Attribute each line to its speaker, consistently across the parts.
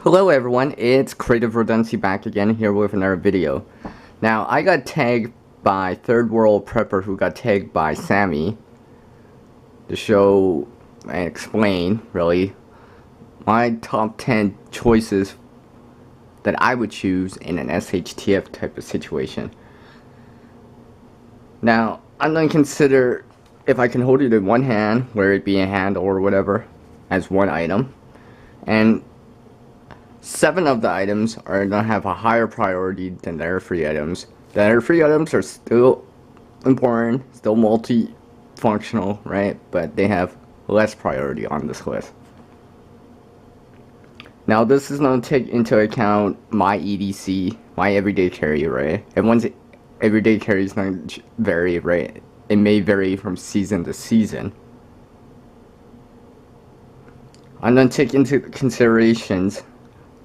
Speaker 1: Hello everyone, it's Creative Redundancy back again here with another video. Now, I got tagged by Third World Prepper who got tagged by Sammi to show and explain, really, my top 10 choices that I would choose in an SHTF type of situation. Now, I'm going to consider if I can hold it in one hand, whether it be a hand or whatever, as one item. And 7 of the items are going to have a higher priority than the other 3 items. The other 3 items are still important, still multi-functional, right? But they have less priority on this list. Now this is going to take into account my EDC, my everyday carry, right? Everyone's everyday carry is going to vary, right? It may vary from season to season. I'm going to take into considerations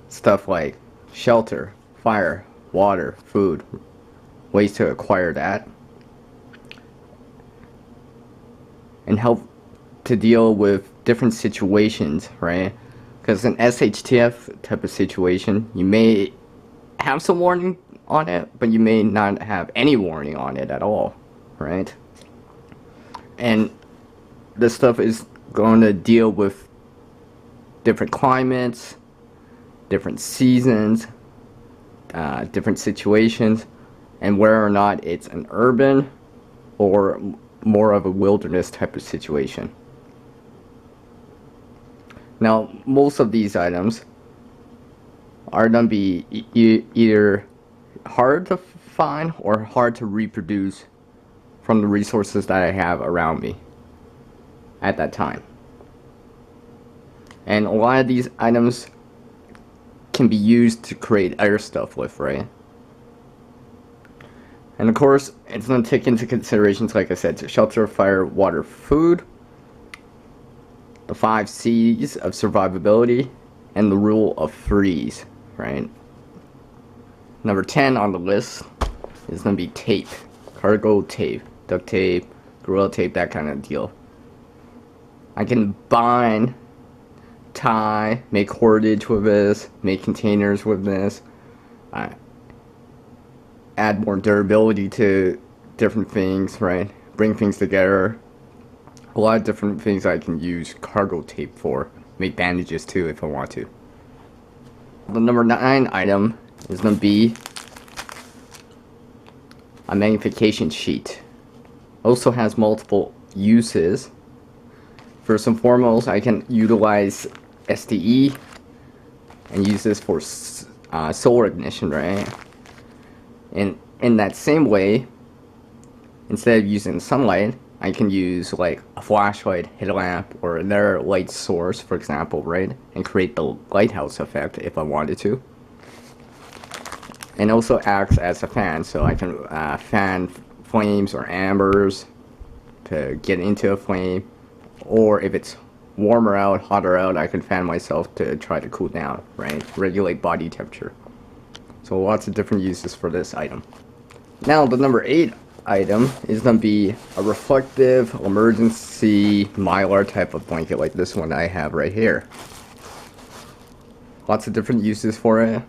Speaker 1: stuff like shelter, fire, water, food, ways to acquire that, and help to deal with different situations, right? Because in SHTF type of situation, you may have some warning on it, but you may not have any warning on it at all, right? And this stuff is going to deal with different climates, different seasons, different situations, and whether or not it's an urban or more of a wilderness type of situation. Now, most of these items are going to be either hard to find or hard to reproduce from the resources that I have around me at that time. And a lot of these items can be used to create other stuff with, right? And of course, it's going to take into considerations, like I said, shelter, fire, water, food, the 5 C's of survivability, and the rule of threes, right? Number 10 on the list is going to be tape, cargo tape, duct tape, gorilla tape, that kind of deal. I can bind, tie, make cordage with this, make containers with this, add more durability to different things, right? Bring things together. A lot of different things I can use cargo tape for. Make bandages too if I want to. The number 9 item is going to be a magnification sheet. Also has multiple uses. First and foremost, I can utilize S.T.E. and use this for solar ignition, right? And in that same way, instead of using sunlight, I can use like a flashlight, headlamp, or another light source, for example, right? And create the lighthouse effect if I wanted to. And also acts as a fan, so I can fan flames or ambers to get into a flame. Or if it's warmer out, hotter out, I can fan myself to try to cool down, right? Regulate body temperature. So lots of different uses for this item. Now the number 8 item is going to be a reflective emergency mylar type of blanket like this one I have right here. Lots of different uses for it.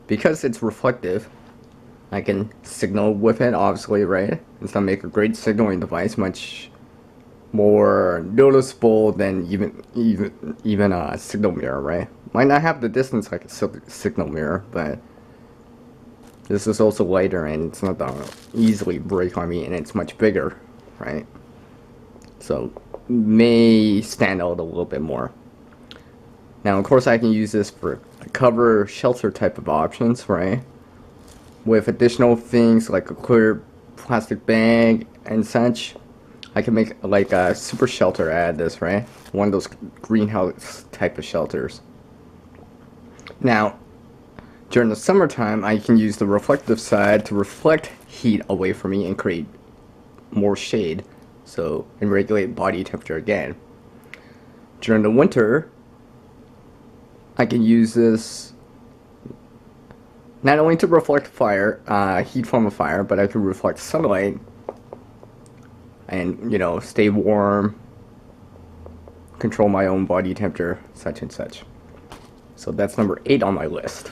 Speaker 1: Because it's reflective, I can signal with it, obviously, right? It's going to make a great signaling device, much more noticeable than even a signal mirror, right? Might not have the distance like a signal mirror, but this is also lighter and it's not gonna easily break on me, and it's much bigger, right? So may stand out a little bit more. Now, of course, I can use this for cover shelter type of options, right? With additional things like a clear plastic bag and such. I can make like a super shelter out of this, right? One of those greenhouse type of shelters. Now, during the summertime, I can use the reflective side to reflect heat away from me and create more shade, and regulate body temperature again. During the winter, I can use this not only to reflect fire, heat from a fire, but I can reflect sunlight and, stay warm, control my own body temperature, such and such. So that's number 8 on my list.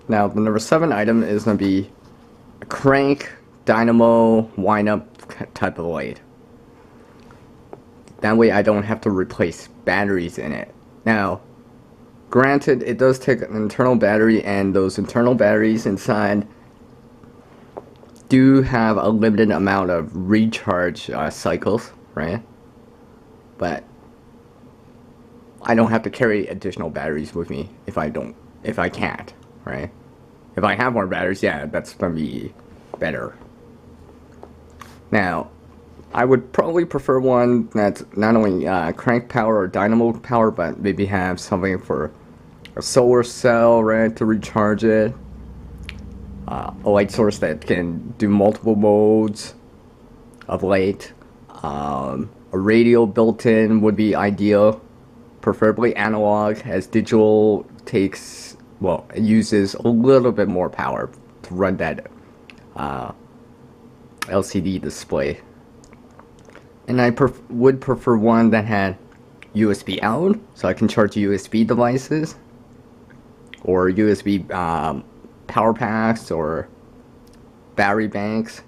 Speaker 1: Now the number 7 item is going to be a crank, dynamo, wind up type of light. That way I don't have to replace batteries in it. Now, granted, it does take an internal battery, and those internal batteries inside do have a limited amount of recharge cycles, right? But I don't have to carry additional batteries with me if I can't, right? If I have more batteries, yeah, that's gonna be better. Now, I would probably prefer one that's not only crank power or dynamo power, but maybe have something for a solar cell, right, to recharge it. A light source that can do multiple modes of light. A radio built in would be ideal, preferably analog, as digital takes, well, it uses a little bit more power to run that LCD display. And I would prefer one that had USB out, so I can charge USB devices, or USB power packs, or battery banks,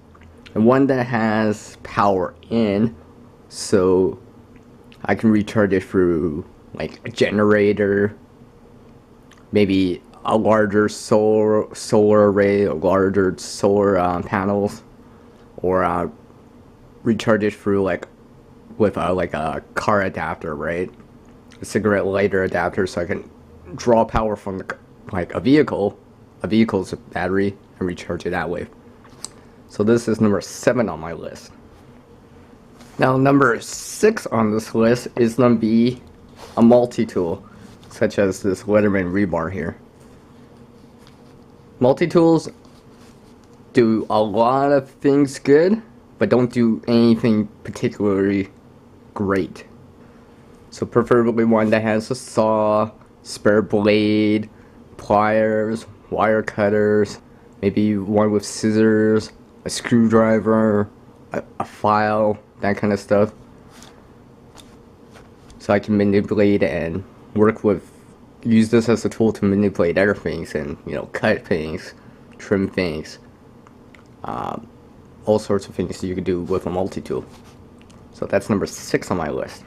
Speaker 1: and one that has power in, so I can recharge it through like a generator, maybe a larger solar array, or larger solar panels, or recharge it through like with like a car adapter, right? A cigarette lighter adapter, so I can draw power from like a vehicle's battery and recharge it that way. So this is number 7 on my list. Now number 6 on this list is gonna be a multi-tool, such as this Leatherman rebar here. Multi-tools do a lot of things good, but don't do anything particularly great. So preferably one that has a saw, spare blade, pliers, wire cutters, maybe one with scissors, a screwdriver, a file, that kind of stuff. So I can manipulate and use this as a tool to manipulate other things and, cut things, trim things. All sorts of things you could do with a multi-tool. So that's number 6 on my list.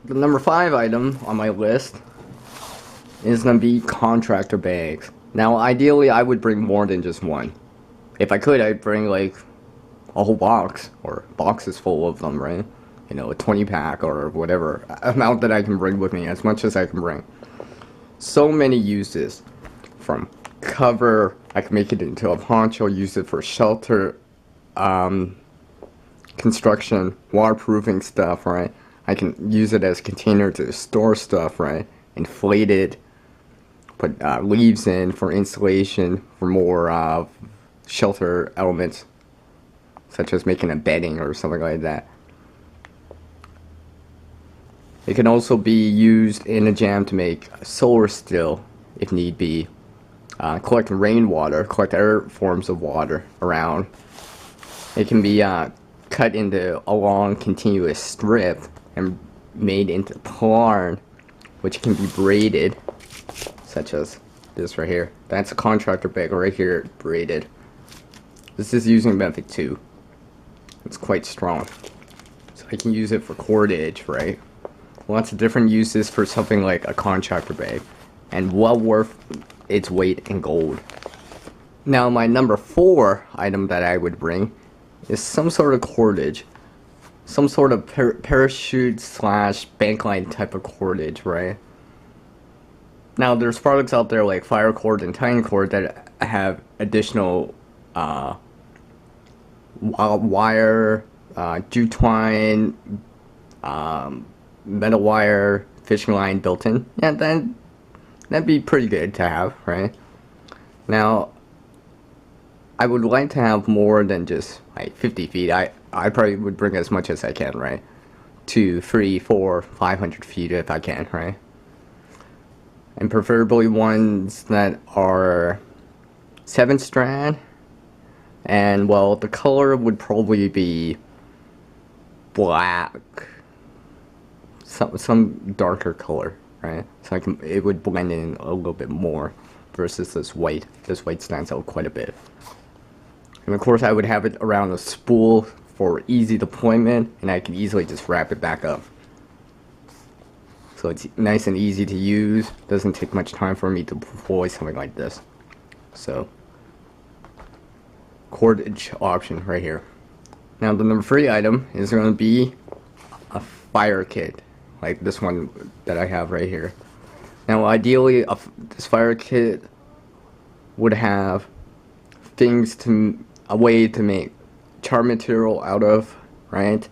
Speaker 1: The number 5 item on my list is going to be contractor bags. Now ideally I would bring more than just one. If I could, I'd bring like a whole box, or boxes full of them, right? A 20-pack or whatever amount that I can bring with me, as much as I can bring. So many uses. From cover, I can make it into a poncho, use it for shelter, construction, waterproofing stuff, right? I can use it as a container to store stuff, right? Inflate it, put leaves in for insulation, for more shelter elements, such as making a bedding or something like that. It can also be used in a jam to make solar steel, if need be. Collect rainwater, collect other forms of water around. It can be cut into a long continuous strip and made into yarn, which can be braided, such as this right here. That's a contractor bag right here, braided. This is using method 2. It's quite strong. So I can use it for cordage, right? Lots of different uses for something like a contractor bag, and well worth its weight in gold. Now my number 4 item that I would bring is some sort of cordage. Some sort of parachute / bankline type of cordage, right? Now there's products out there like fire cord and tiny cord that have additional wire, jute twine, metal wire, fishing line built in. Yeah, that'd be pretty good to have, right? Now, I would like to have more than just like 50 feet. I probably would bring as much as I can, right? 2, 3, 4, 500 feet if I can, right? And preferably ones that are 7 strand. And well, the color would probably be black. Some darker color, right? So it would blend in a little bit more versus this white. This white stands out quite a bit. And of course I would have it around a spool for easy deployment, and I can easily just wrap it back up. So it's nice and easy to use, doesn't take much time for me to deploy something like this. So, cordage option right here. Now the number 3 item is going to be a fire kit, like this one that I have right here. Now ideally this fire kit would have things a way to make char material out of, right?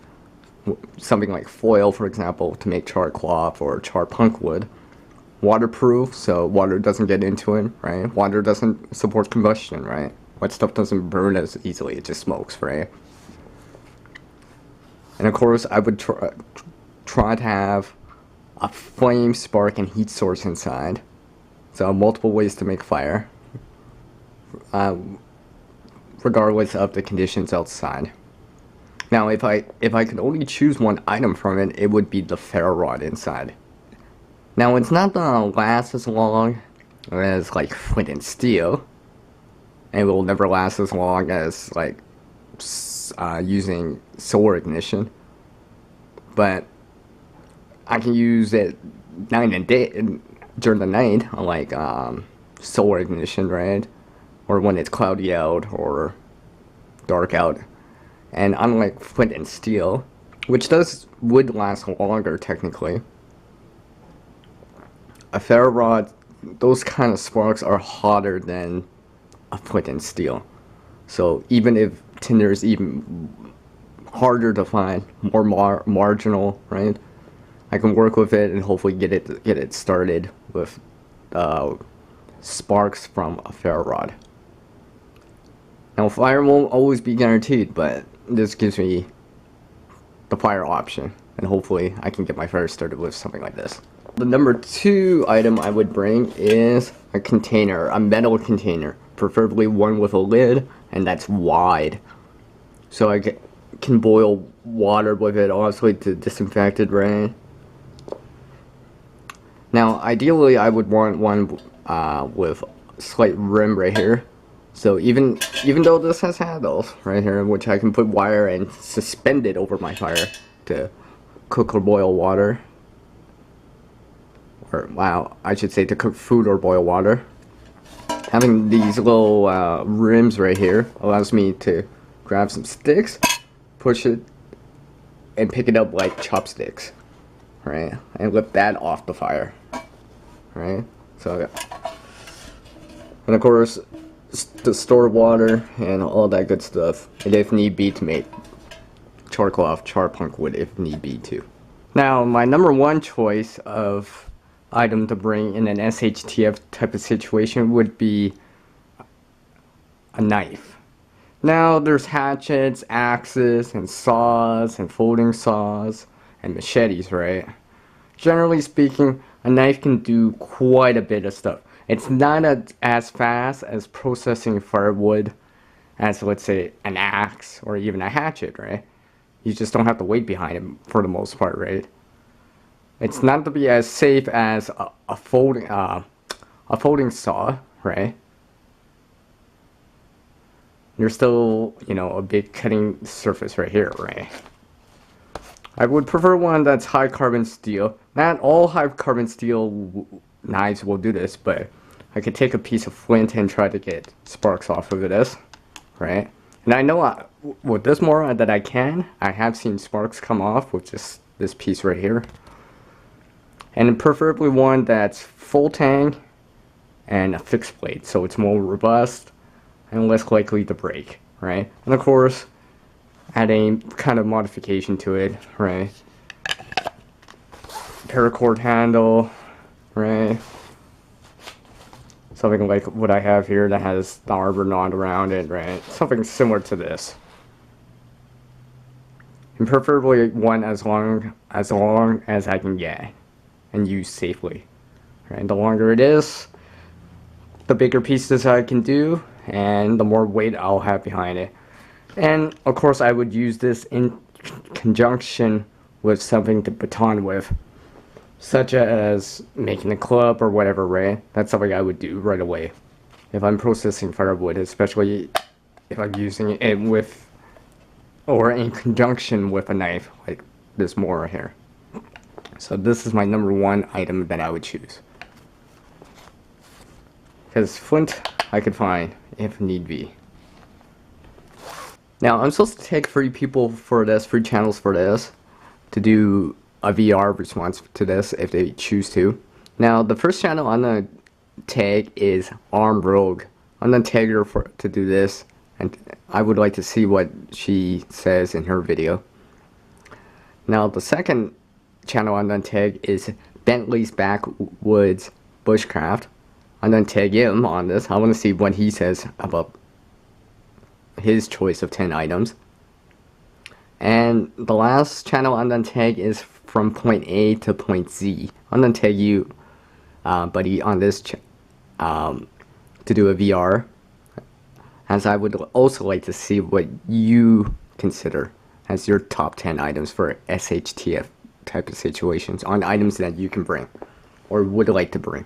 Speaker 1: Something like foil, for example, to make char cloth or char punk wood. Waterproof, so water doesn't get into it, right? Water doesn't support combustion, right? Wet stuff doesn't burn as easily, it just smokes, right? And of course, I would try to have a flame, spark, and heat source inside. So multiple ways to make fire, regardless of the conditions outside. Now, if I could only choose one item from it, it would be the ferro rod inside. Now, it's not gonna last as long as like flint and steel, and it will never last as long as like using solar ignition. But I can use it night and day during the night, like solar ignition, right? Or when it's cloudy out or dark out. And unlike flint and steel, which would last longer technically, a ferro rod, those kind of sparks are hotter than a flint and steel. So even if tinder is even harder to find, more marginal, right? I can work with it and hopefully get it started with sparks from a ferro rod. Now fire won't always be guaranteed, but this gives me the fire option, and hopefully I can get my fire started with something like this. The number 2 item I would bring is a container, a metal container, preferably one with a lid and that's wide, so I can boil water with it, obviously to disinfect it, right? Now ideally I would want one with slight rim right here. So even though this has handles right here, which I can put wire and suspend it over my fire to cook or boil water, or wow, I should say to cook food or boil water. Having these little rims right here allows me to grab some sticks, push it, and pick it up like chopsticks, right? And lift that off the fire, right? So, and of course, to store water and all that good stuff, and if need be to make char cloth, char punk wood if need be too. Now my number 1 choice of item to bring in an SHTF type of situation would be a knife. Now there's hatchets, axes, and saws, and folding saws, and machetes, right? Generally speaking, a knife can do quite a bit of stuff. It's not as fast as processing firewood as, let's say, an axe or even a hatchet, right? You just don't have the weight behind it for the most part, right? It's not to be as safe as a folding saw, right? There's still, a big cutting surface right here, right? I would prefer one that's high carbon steel. Not all high carbon steel knives will do this, but I could take a piece of flint and try to get sparks off of this, right? And I know with this more that I have seen sparks come off with just this piece right here. And preferably one that's full tang and a fixed blade, so it's more robust and less likely to break, right? And of course, adding kind of modification to it, right? Paracord handle, right? Something like what I have here that has the arbor knot around it, right? Something similar to this. And preferably one as long as I can get and use safely. Right? The longer it is, the bigger pieces I can do, and the more weight I'll have behind it. And of course I would use this in conjunction with something to baton with. such as making a club or whatever, right? That's something I would do right away if I'm processing firewood, especially if I'm using it with or in conjunction with a knife like this Mora here. So this is my number one item that I would choose. Because flint I could find if need be. Now I'm supposed to take 3 people for this, 3 channels for this, to do a VR response to this if they choose to. Now the first channel I'm gonna tag is Armed Rogue. I'm gonna tag her to do this, and I would like to see what she says in her video. Now the second channel I'm gonna tag is Bentley's Backwoods Bushcraft. I'm gonna tag him on this. I want to see what he says about his choice of 10 items. And the last channel I'm gonna tag is from point A to point Z. I'm gonna tag you, buddy, on this to do a VR, as I would also like to see what you consider as your top 10 items for SHTF type of situations on items that you can bring or would like to bring.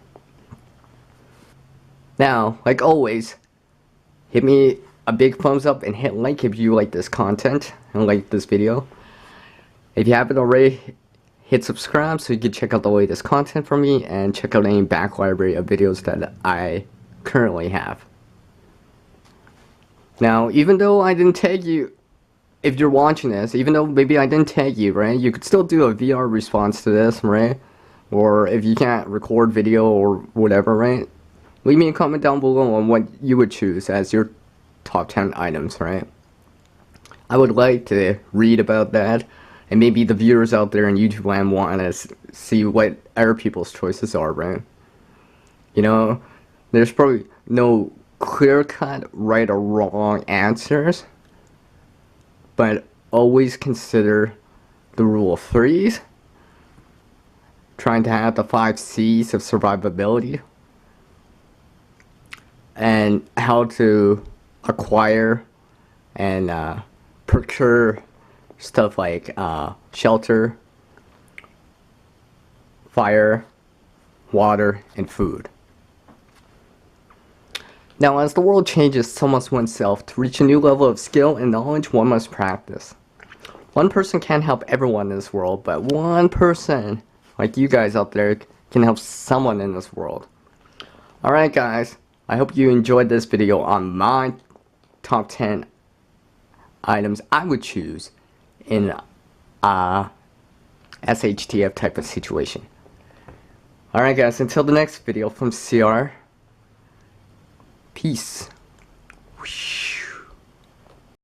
Speaker 1: Now, like always, hit me a big thumbs up and hit like if you like this content and like this video. If you haven't already, hit subscribe so you can check out the latest content from me and check out any back library of videos that I currently have. Now, even though I didn't tag you, if you're watching this, even though maybe I didn't tag you, right, you could still do a VR response to this, right? Or if you can't record video or whatever, right, leave me a comment down below on what you would choose as your top 10 items, right? I would like to read about that, and maybe the viewers out there in YouTube land want to see what other people's choices are, right? You know, there's probably no clear-cut right or wrong answers, but always consider the rule of threes, trying to have the 5 C's of survivability, and how to acquire and procure stuff like shelter, fire, water, and food. Now, as the world changes, so must oneself. To reach a new level of skill and knowledge, one must practice. One person can't help everyone in this world, but one person, like you guys out there, can help someone in this world. Alright guys, I hope you enjoyed this video on my top 10 items I would choose in a SHTF type of situation. Alright guys, until the next video from CR, peace. Whoosh.